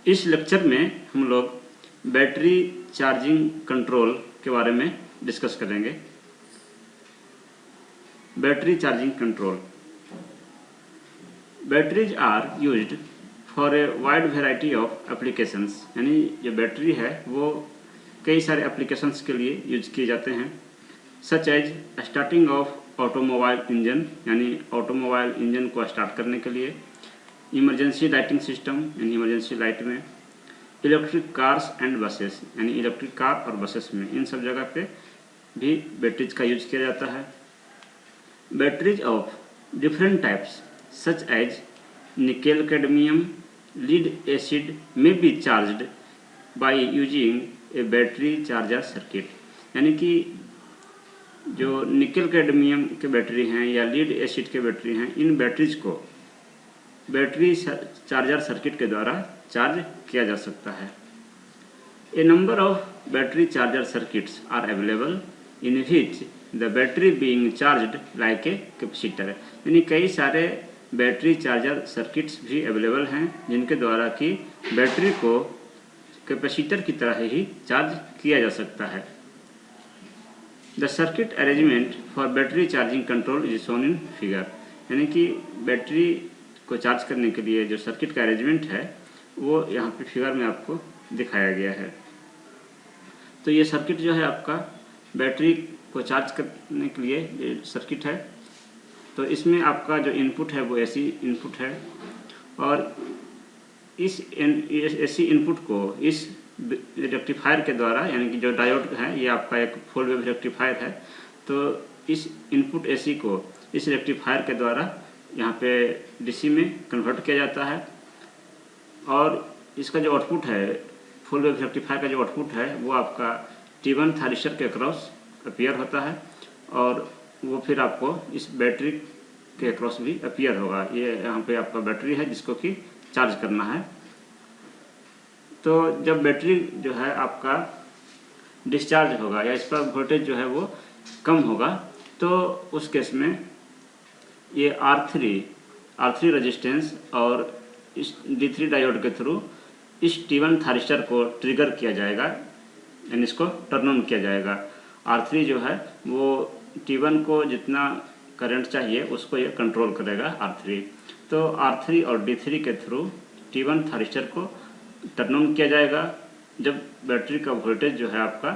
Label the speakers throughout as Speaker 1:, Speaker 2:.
Speaker 1: इस लेक्चर में हम लोग बैटरी चार्जिंग कंट्रोल के बारे में डिस्कस करेंगे। Battery charging control. Batteries are used for a wide variety of applications, यानी जो बैटरी है वो कई सारे एप्लीकेशंस के लिए यूज किए जाते हैं। Such as starting of automobile engine, यानी ऑटोमोबाइल इंजन को स्टार्ट करने के लिए, इमरजेंसी लाइटिंग सिस्टम यानी इमरजेंसी लाइट में, इलेक्ट्रिक कार्स एंड बसेस यानी इलेक्ट्रिक कार और बसेस में, इन सब जगह पे भी बैटरीज का यूज किया जाता है। Batteries of different types such as nickel cadmium lead acid may be charged by using a battery charger circuit, यानी कि जो निकेल कैडमियम के बैटरी हैं या लीड एसिड के बैटरी हैं, इन बैटरीज को बैटरी चार्जर सर्किट के द्वारा चार्ज किया जा सकता है। A number of battery charger circuits are available in which the battery being charged like a capacitor, यानी कई सारे बैटरी चार्जर सर्किट्स भी अवेलेबल हैं जिनके द्वारा कि बैटरी को कैपेसिटर की तरह ही चार्ज किया जा सकता है। The circuit arrangement for battery charging control is shown in figure, यानी कि बैटरी को चार्ज करने के लिए जो सर्किट का अरेंजमेंट है वो यहाँ पे फिगर में आपको दिखाया गया है। तो ये सर्किट जो है आपका बैटरी को चार्ज करने के लिए ये सर्किट है। तो इसमें आपका जो इनपुट है वो एसी इनपुट है, और इस एसी इनपुट को इस रेक्टिफायर के द्वारा, यानी कि जो डायोड है ये आपका एक फुल वेव रेक्टिफायर है, तो इस इनपुट एसी को इस रेक्टिफायर के द्वारा यहाँ पे डीसी में कन्वर्ट किया जाता है, और इसका जो आउटपुट है फुल वेव रेक्टिफायर का जो आउटपुट है वो आपका T1 थारिस्टर के अक्रॉस अपीयर होता है, और वो फिर आपको इस बैटरी के अक्रॉस भी अपीयर होगा। ये यहाँ पे आपका बैटरी है जिसको कि चार्ज करना है। तो जब बैटरी जो है आपका डिस्चार्ज होगा या इसका वोल्टेज जो है वो कम होगा, तो उस केस में ये R3 रेजिस्टेंस और इस D3 डायोड के थ्रू इस T1 थारिस्टर को ट्रिगर किया जाएगा, यानी इसको टर्न ऑन किया जाएगा। R3 जो है वो T1 को जितना करंट चाहिए उसको ये कंट्रोल करेगा R3। तो R3 और D3 के थ्रू T1 थारिस्टर को टर्न ऑन किया जाएगा जब बैटरी का वोल्टेज जो है आपका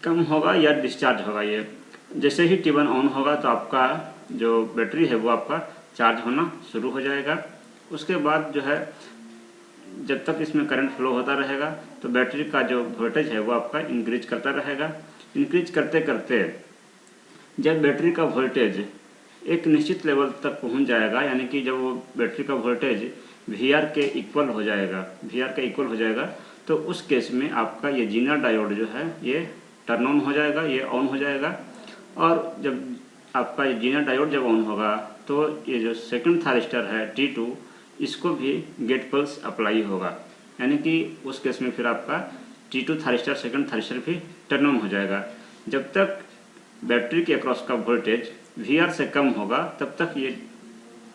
Speaker 1: कम होगा या डिस्चार्ज होगा। ये जैसे ही T1 ऑन होगा तो आपका जो बैटरी है वो आपका चार्ज होना शुरू हो जाएगा। उसके बाद जो है जब तक इसमें करंट फ्लो होता रहेगा तो बैटरी का जो वोल्टेज है वो आपका इंक्रीज करता रहेगा। इंक्रीज करते करते जब बैटरी का वोल्टेज एक निश्चित लेवल तक पहुंच जाएगा, यानी कि जब वो बैटरी का वोल्टेज VR के इक्वल हो जाएगा, तो उस केस में आपका ये जीनर डायोड जो है ये टर्न ऑन हो जाएगा, ये ऑन हो जाएगा। और जब आपका ये जीनर डायोड जब ऑन होगा तो ये जो सेकंड थारिस्टर है T2, इसको भी गेट पल्स अप्लाई होगा, यानी कि उस केस में फिर आपका T2 थारिस्टर सेकंड थारिस्टर भी टर्न ऑन हो जाएगा। जब तक बैटरी के अक्रॉस का वोल्टेज VR से कम होगा तब तक ये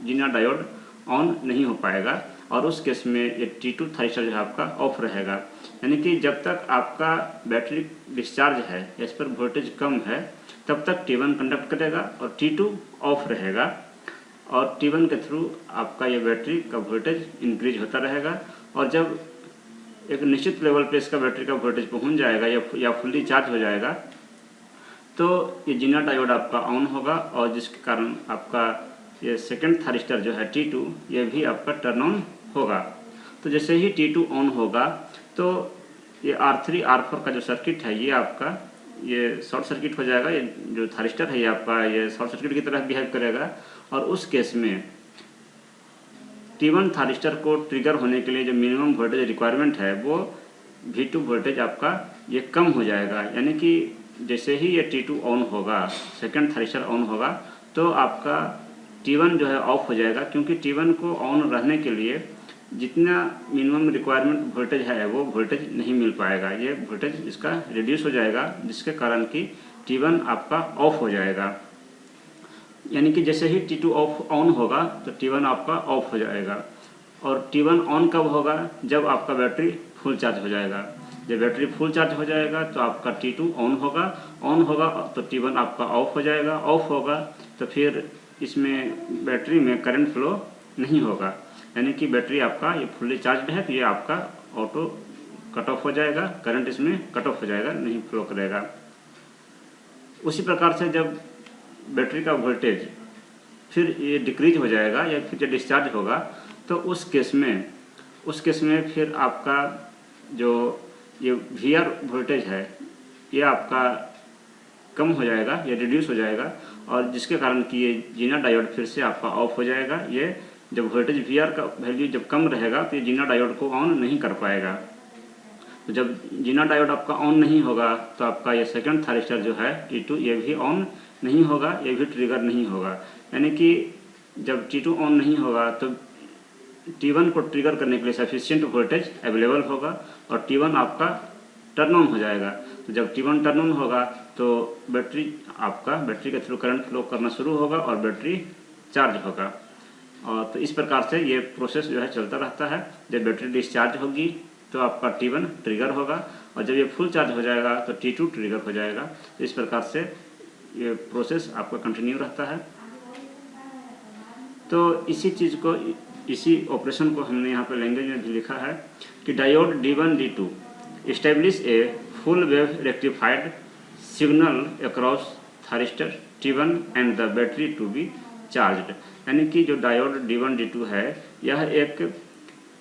Speaker 1: जीनर डायोड ऑन नहीं हो पाएगा, और उस केस में ये T2 थारिस्टर जो है आपका ऑफ रहेगा। यानी कि जब तक आपका बैटरी डिस्चार्ज है, इस पर वोल्टेज कम है, तब तक T1 कंडक्ट करेगा और T2 ऑफ रहेगा, और T1 के थ्रू आपका ये बैटरी का वोल्टेज इंक्रीज होता रहेगा। और जब एक निश्चित लेवल पे इसका बैटरी का वोल्टेज पहुंच जाएगा या फुल्ली चार्ज हो जाएगा, तो ये जीनर डायोड आपका ऑन होगा, और जिसके कारण आपका ये सेकंड थारिस्टर जो है T2 ये भी आपका टर्न ऑन होगा। तो जैसे ही T2 ऑन होगा तो ये R3 R4 का जो सर्किट है ये आपका ये शॉर्ट सर्किट हो जाएगा। ये जो थारिस्टर है ये आपका ये शॉर्ट सर्किट की तरह बिहेव करेगा, और उस केस में T1 थारिस्टर को ट्रिगर होने के लिए जो मिनिमम वोल्टेज रिक्वायरमेंट है वो V2 वोल्टेज आपका ये कम हो जाएगा। यानी कि जैसे ही ये T2 ऑन होगा, सेकंड थारिस्टर ऑन होगा, तो आपका T1 जो है ऑफ हो जाएगा, क्योंकि T1 को ऑन रहने के लिए जितना मिनिमम रिक्वायरमेंट वोल्टेज है वो वोल्टेज नहीं मिल पाएगा, ये वोल्टेज इसका रिड्यूस हो जाएगा, जिसके कारण कि T1 आपका ऑफ हो जाएगा। यानी कि जैसे ही T2 ऑन होगा तो T1 आपका ऑफ हो जाएगा, और T1 ऑन कब होगा? जब आपका बैटरी फुल चार्ज हो जाएगा। जब बैटरी फुल चार्ज हो जाएगा तो आपका T2 ऑन होगा तो T1 आपका ऑफ हो जाएगा। ऑफ होगा तो फिर इसमें बैटरी में करंट फ्लो नहीं होगा, यानी कि बैटरी आपका ये फुल्ली चार्ज है तो ये आपका ऑटो कट ऑफ हो जाएगा, करंट इसमें कट ऑफ हो जाएगा, नहीं फ्लो करेगा। उसी प्रकार से जब बैटरी का वोल्टेज फिर ये डिक्रीज हो जाएगा या फिर जब डिस्चार्ज होगा तो उस केस में फिर आपका जो ये VR वोल्टेज है ये आपका कम हो जाएगा या रिड्यूस हो जाएगा, और जिसके कारण कि ये जीना डायोड फिर से आपका ऑफ हो जाएगा। ये जब वोल्टेज VR का वैल्यू जब कम रहेगा तो ये जीना डायोड को ऑन नहीं कर पाएगा। तो जब जीना डायोड आपका ऑन नहीं होगा तो आपका ये सेकंड थारिस्टर जो है T2 ये भी ऑन नहीं होगा, ये भी ट्रिगर नहीं होगा। यानी कि जब T2 ऑन नहीं होगा तो T1 को ट्रिगर करने के लिए सफिशिएंट वोल्टेज अवेलेबल होगा और T1 आपका टर्न ऑन हो जाएगा। तो जब T1 टर्न ऑन होगा तो बैटरी के थ्रू करंट फ्लो करना शुरू होगा और बैटरी चार्ज होगा। और तो इस प्रकार से ये प्रोसेस जो है चलता रहता है। जब बैटरी डिस्चार्ज होगी तो आपका T1 ट्रिगर होगा और जब ये फुल चार्ज हो जाएगा तो T2 ट्रिगर हो जाएगा। इस प्रकार से ये प्रोसेस आपका कंटिन्यू रहता है। तो इसी ऑपरेशन को हमने यहाँ पे लैंग्वेज में भी लिखा है कि diode D1 D2 establish a full wave rectified signal across thyristor T1 and the battery to be charged. यानी कि जो डायोड D1 D2 है यह एक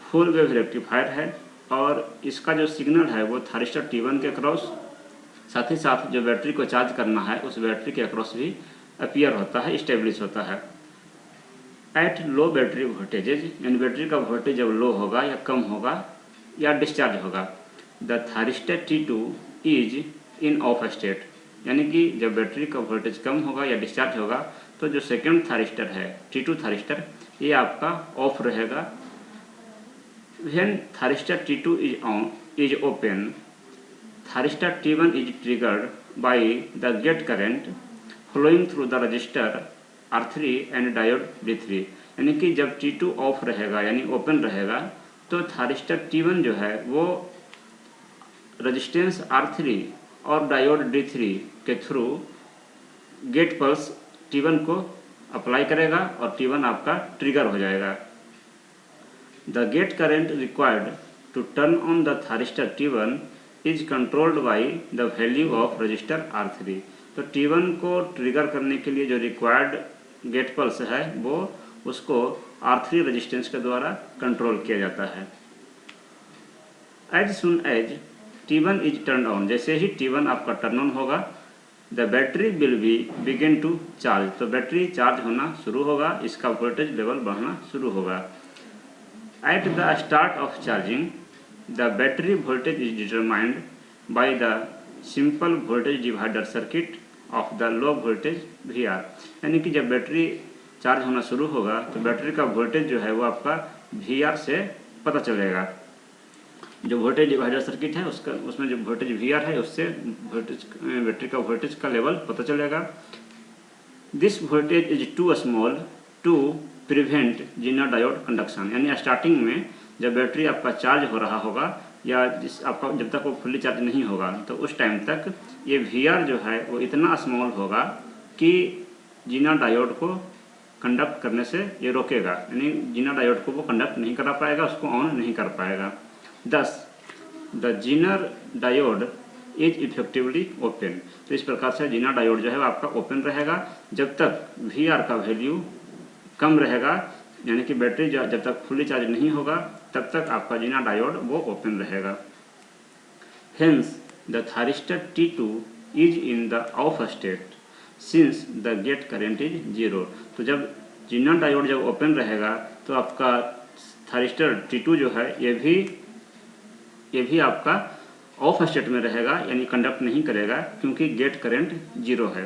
Speaker 1: फुल वेव रेक्टिफायर है और इसका जो सिग्नल है वो थारिस्टर T1 के अक्रॉस, साथ ही साथ जो बैटरी को चार्ज करना है उस बैटरी के अक्रॉस भी अपीयर होता है, इस्टेब्लिश होता है। एट लो बैटरी वोल्टेजेज, यानी बैटरी का वोल्टेज जब लो होगा या कम होगा या डिस्चार्ज होगा, the thyristor T2 is in of state. यानी कि जब बैटरी का वोल्टेज कम होगा या डिस्चार्ज होगा तो जो सेकंड थारिस्टर है T2 थारिस्टर ये आपका ऑफ रहेगा। When thyristor T2 is open, thyristor T1 is triggered by the gate current flowing through the resistor R3 and diode D3। यानी कि जब T2 ऑफ रहेगा यानी ओपन रहेगा तो थारिस्टर T1 जो है वो रजिस्टेंस R3 और डायोड D3 के थ्रू गेट पल्स T1 को अप्लाई करेगा और T1 आपका ट्रिगर हो जाएगा। The gate current required to turn on the thyristor T1 is controlled by the value of resistor R3। तो T1 को ट्रिगर करने के लिए जो रिक्वायर्ड गेट पल्स है वो उसको R3 रेजिस्टेंस के द्वारा कंट्रोल किया जाता है। As soon as T1 is turn on, जैसे ही T1 आपका टर्न ऑन होगा the battery will be begin to charge. तो बैटरी चार्ज होना शुरू होगा, इसका वोल्टेज लेवल बढ़ना शुरू होगा। At the start of charging the battery voltage is determined by the simple voltage divider circuit of the low voltage VR। यानी कि जब बैटरी चार्ज होना शुरू होगा तो बैटरी का वोल्टेज जो है वो आपका VR से पता चलेगा। जो वोल्टेज डिवाइडर सर्किट है उसमें जो वोल्टेज VR है उससे बैटरी का वोल्टेज का लेवल पता चलेगा। This voltage is too small to prevent zener diode conduction. यानी स्टार्टिंग में जब बैटरी आपका चार्ज हो रहा होगा या आपका जब तक वो फुल्ली चार्ज नहीं होगा तो उस टाइम तक ये VR जो है वो इतना स्मॉल होगा कि जीना डायोड को कंडक्ट करने से ये रोकेगा, यानी जीना डायोड को वो कंडक्ट नहीं करा पाएगा, उसको ऑन नहीं कर पाएगा। Thus, the Zener diode is effectively open। तो इस प्रकार से जीना डायोड जो है वो आपका ओपन रहेगा जब तक VR का वैल्यू कम रहेगा, यानी कि बैटरी जब तक फुल्ली चार्ज नहीं होगा तब तक आपका जीना डायोड वो ओपन रहेगा। Hence, the thyristor T2 is in the off state since the gate current is 0। तो जब जीना डायोड जब ओपन रहेगा तो आपका थारिस्टर T2 जो है ये भी आपका ऑफ स्टेट में रहेगा, यानी कंडक्ट नहीं करेगा क्योंकि गेट करंट 0 है।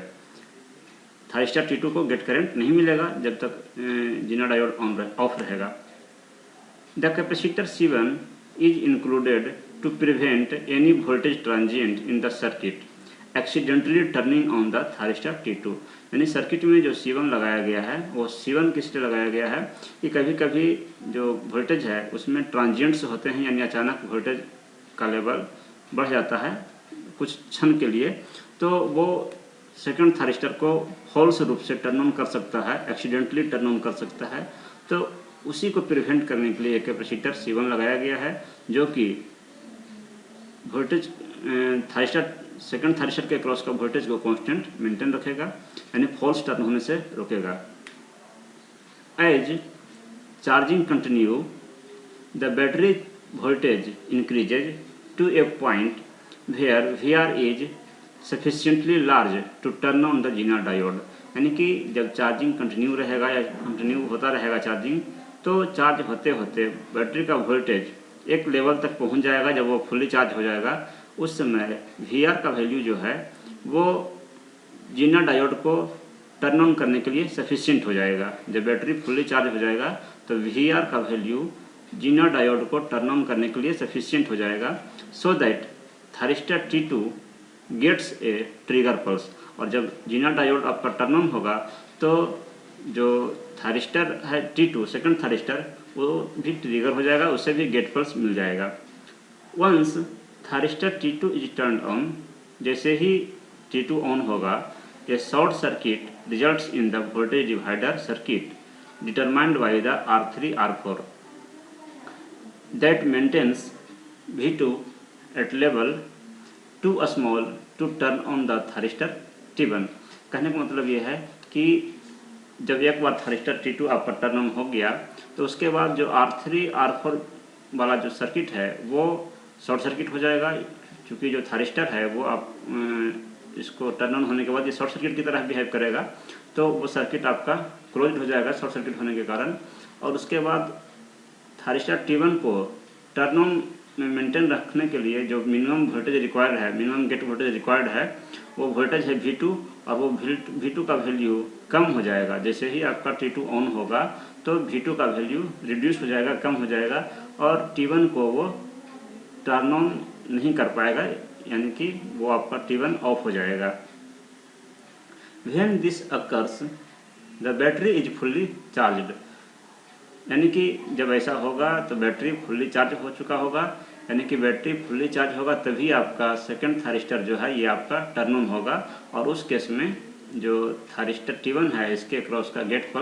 Speaker 1: थारिस्टर T2 को गेट करंट नहीं मिलेगा जब तक जीना डायोड ऑफ रहेगा। The capacitor C1 is included to prevent any voltage transient in the circuit accidentally turning on the thyristor T2। यानी सर्किट में जो C1 लगाया गया है वो C1 किस लिए लगाया गया है कि कभी कभी जो वोल्टेज है उसमें ट्रांजिएंट्स होते हैं, यानी अचानक वोल्टेज का लेवल बढ़ जाता है कुछ क्षण के लिए, तो वो सेकंड थारिस्टर को फॉल्स रूप से टर्न ऑन कर सकता है, एक्सीडेंटली टर्न ऑन कर सकता है। तो उसी को प्रिवेंट करने के लिए एक कैपेसिटर C1 लगाया गया है जो कि वोल्टेज थारिस्टर सेकंड थारिस्टर के क्रॉस का वोल्टेज को कांस्टेंट मेंटेन रखेगा, यानी फॉल्स टर्न होने से रोकेगा। As charging continue the battery voltage increases to a point where VR is sufficiently large to turn on the zener diode. यानी कि जब चार्जिंग कंटिन्यू रहेगा या कंटिन्यू होता रहेगा चार्जिंग, तो चार्ज होते होते बैटरी का वोल्टेज एक लेवल तक पहुंच जाएगा। जब वो फुल्ली चार्ज हो जाएगा उस समय VR का वैल्यू जो है वो जीना डायोड को टर्न ऑन करने के लिए सफिशिएंट हो जाएगा। जब बैटरी फुल्ली चार्ज हो जाएगा तो VR का वैल्यू जीना डायोड को टर्न ऑन करने के लिए सफिशिएंट हो जाएगा, so that thyristor T2 gets a trigger pulse. और जब जीना डायोड आपका टर्न ऑन होगा तो जो थारिस्टर है T2 सेकंड थारिस्टर वो भी ट्रिगर हो जाएगा, उससे भी गेट पल्स मिल जाएगा। Once thyristor T2 is turn on, जैसे ही T2 ऑन होगा, a short circuit results in the voltage divider circuit determined by the R3 R4 that maintains V2 at level too small to turn on the thyristor T1। कहने का मतलब ये है कि जब एक बार थारिस्टर T2 आपका टर्न ऑन हो गया तो उसके बाद जो R3 R4 वाला जो सर्किट है वो शॉर्ट सर्किट हो जाएगा, क्योंकि जो थारिस्टर है वो आप इसको टर्न ऑन होने के बाद ये शॉर्ट सर्किट की तरह बिहेव करेगा, तो वो सर्किट आपका क्लोज हो जाएगा शॉर्ट सर्किट होने के कारण। और उसके बाद थारिस्टर T1 को टर्न ऑन में मेंटेन रखने के लिए जो मिनिमम वोल्टेज रिक्वायर्ड है, मिनिमम गेट वोल्टेज रिक्वायर्ड है, वो वोल्टेज है V2, और वो V2 का वैल्यू कम हो जाएगा। जैसे ही आपका T2 ऑन होगा तो V2 का वैल्यू रिड्यूस हो जाएगा, कम हो जाएगा, और T1 को वो टर्न ऑन नहीं कर पाएगा, यानी कि वो आपका T1 ऑफ हो जाएगा। When this occurs the battery is fully charged, यानी कि जब ऐसा होगा तो बैटरी फुल्ली चार्ज हो चुका होगा, यानी कि बैटरी फुल्ली चार्ज होगा तभी आपका सेकंड थारिस्टर जो है ये आपका टर्न ऑन होगा। और उस केस में जो थारिस्टर T1 है इसके क्रॉस का गेट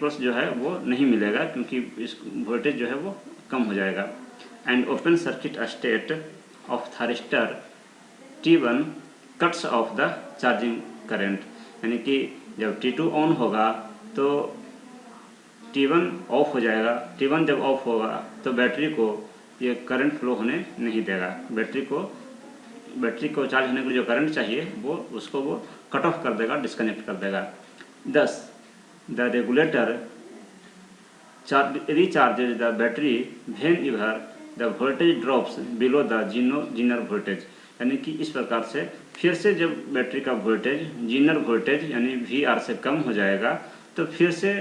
Speaker 1: पल्स जो है वो नहीं मिलेगा, क्योंकि इस वोल्टेज जो है वो कम हो जाएगा। And open circuit state of thyristor T1 cuts of the charging current, यानी कि जब T2 ऑन होगा तो T1 ऑफ हो जाएगा। T1 जब ऑफ होगा तो बैटरी को ये करंट फ्लो होने नहीं देगा। बैटरी को चार्ज होने के लिए जो करंट चाहिए वो उसको वो कट ऑफ कर देगा, डिस्कनेक्ट कर देगा। दस the regulator recharges the battery whenever the voltage drops below the Zener voltage, यानी कि इस प्रकार से फिर से जब बैटरी का वोल्टेज जीनर वोल्टेज यानी VR से कम हो जाएगा तो फिर से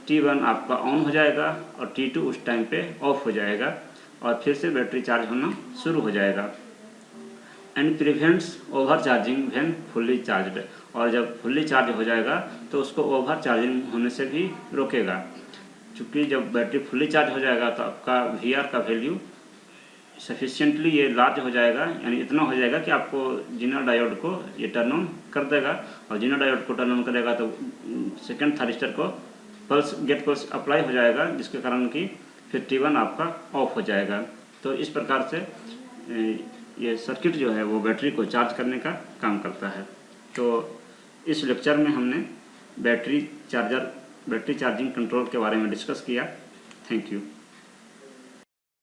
Speaker 1: T1 आपका ऑन हो जाएगा और T2 उस टाइम पे ऑफ हो जाएगा और फिर से बैटरी चार्ज होना शुरू हो जाएगा। And prevents over charging when fully charged, और जब फुल्ली चार्ज हो जाएगा तो उसको ओवर चार्जिंग होने से भी रोकेगा, क्योंकि जब बैटरी फुल्ली चार्ज हो जाएगा तो आपका VR का वैल्यू सफिशिएंटली ये लार्ज हो जाएगा, यानी इतना हो जाएगा कि आपको जीनर डायोड को ये टर्न ऑन कर देगा, और जीनर डायोड को टर्न ऑन करेगा तो सेकंड थारिस्टर को गेट पल्स अप्लाई हो जाएगा, जिसके कारण कि फिर T1 आपका ऑफ हो जाएगा। तो इस प्रकार से ये सर्किट जो है वो बैटरी को चार्ज करने का काम करता है। तो इस लेक्चर में हमने बैटरी चार्जिंग कंट्रोल के बारे में डिस्कस किया। Thank you.